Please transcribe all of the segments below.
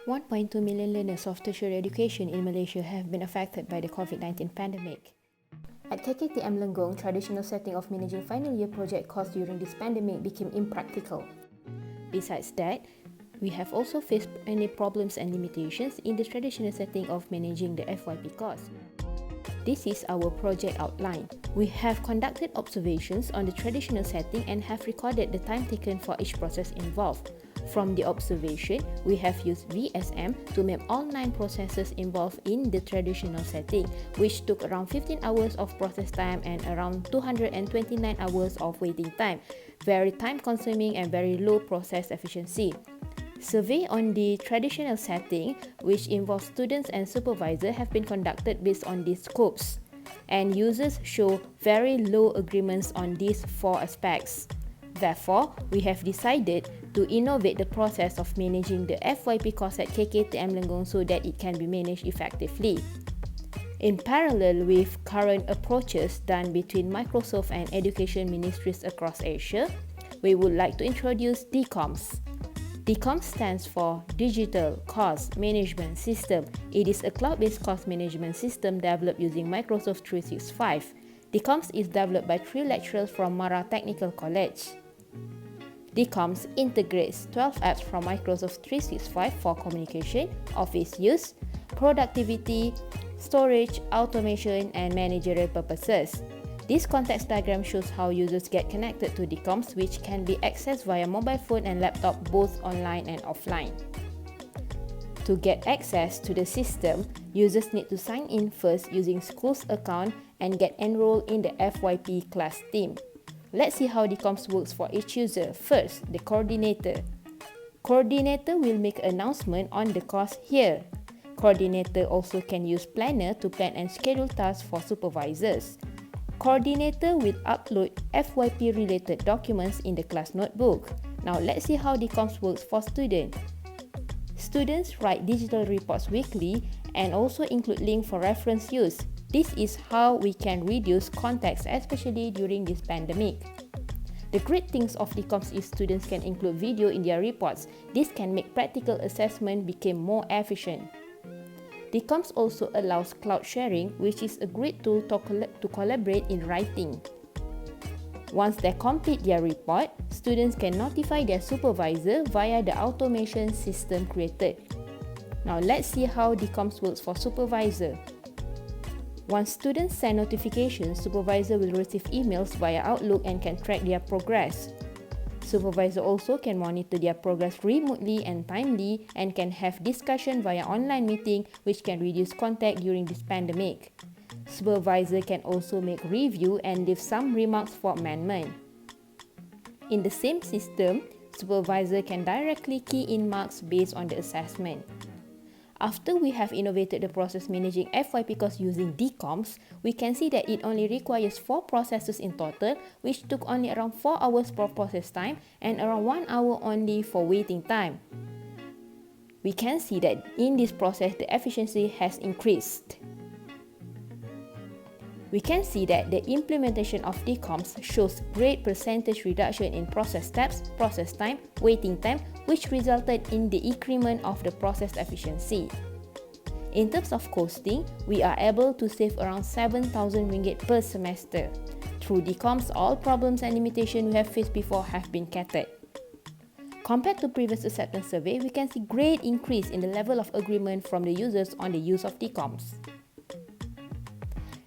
1.2 million learners of tertiary education in Malaysia have been affected by the COVID-19 pandemic. At KKTM Lenggong, traditional setting of managing final year project course during this pandemic became impractical. Besides that, we have also faced many problems and limitations in the traditional setting of managing the FYP course. This is our project outline. We have conducted observations on the traditional setting and have recorded the time taken for each process involved. From the observation, we have used VSM to map all 9 processes involved in the traditional setting, which took around 15 hours of process time and around 229 hours of waiting time. Very time consuming and very low process efficiency. Survey on the traditional setting, which involves students and supervisors, have been conducted based on these scopes, and users show very low agreements on these 4 aspects. Therefore, we have decided to innovate the process of managing the FYP course at KKTM Lenggong so that it can be managed effectively. In parallel with current approaches done between Microsoft and education ministries across Asia, we would like to introduce d-CoMS. d-CoMS stands for Digital Course Management System. It is a cloud-based course management system developed using Microsoft 365. d-CoMS is developed by 3 lecturers from Mara Technical College. d-CoMS integrates 12 apps from Microsoft 365 for communication, office use, productivity, storage, automation, and managerial purposes. This context diagram shows how users get connected to d-CoMS, which can be accessed via mobile phone and laptop both online and offline. To get access to the system, users need to sign in first using school's account and get enrolled in the FYP class team. Let's see how d-CoMS works for each user. First, the coordinator. Coordinator will make an announcement on the course here. Coordinator also can use planner to plan and schedule tasks for supervisors. Coordinator will upload FYP related documents in the class notebook. Now let's see how d-CoMS works for students. Students write digital reports weekly and also include links for reference use. This is how we can reduce contacts, especially during this pandemic. The great things of d-CoMS is students can include video in their reports. This can make practical assessment become more efficient. d-CoMS also allows cloud sharing, which is a great tool to collaborate in writing. Once they complete their report, students can notify their supervisor via the automation system created. Now let's see how d-CoMS works for supervisor. Once students send notifications, supervisor will receive emails via Outlook and can track their progress. Supervisor also can monitor their progress remotely and timely and can have discussion via online meeting, which can reduce contact during this pandemic. Supervisor can also make review and leave some remarks for amendment. In the same system, supervisor can directly key in marks based on the assessment. After we have innovated the process managing FYP course using d-CoMS, we can see that it only requires 4 processes in total, which took only around 4 hours per process time and around 1 hour only for waiting time. We can see that in this process, the efficiency has increased. We can see that the implementation of d-CoMS shows great percentage reduction in process steps, process time, waiting time, which resulted in the increment of the process efficiency. In terms of costing, we are able to save around 7,000 ringgit per semester. Through d-CoMS, all problems and limitations we have faced before have been catered. Compared to previous acceptance survey, we can see great increase in the level of agreement from the users on the use of d-CoMS.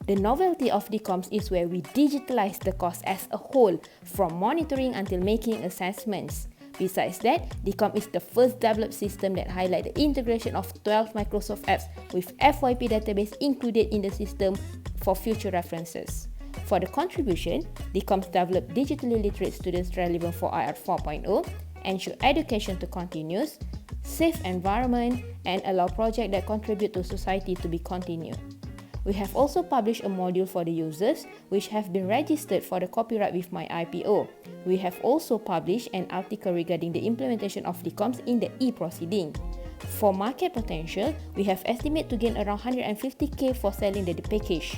The novelty of d-CoMS is where we digitalize the course as a whole, from monitoring until making assessments. Besides that, d-CoMS is the first developed system that highlights the integration of 12 Microsoft apps with FYP database included in the system for future references. For the contribution, d-CoMS developed digitally literate students relevant for IR 4.0, ensure education to continuous, safe environment, and allow projects that contribute to society to be continued. We have also published a module for the users, which have been registered for the copyright with my IPO. We have also published an article regarding the implementation of d-CoMS in the e-proceeding. For market potential, we have estimated to gain around 150k for selling the package.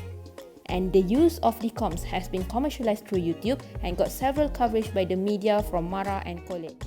And the use of d-CoMS has been commercialized through YouTube and got several coverage by the media from Mara and College.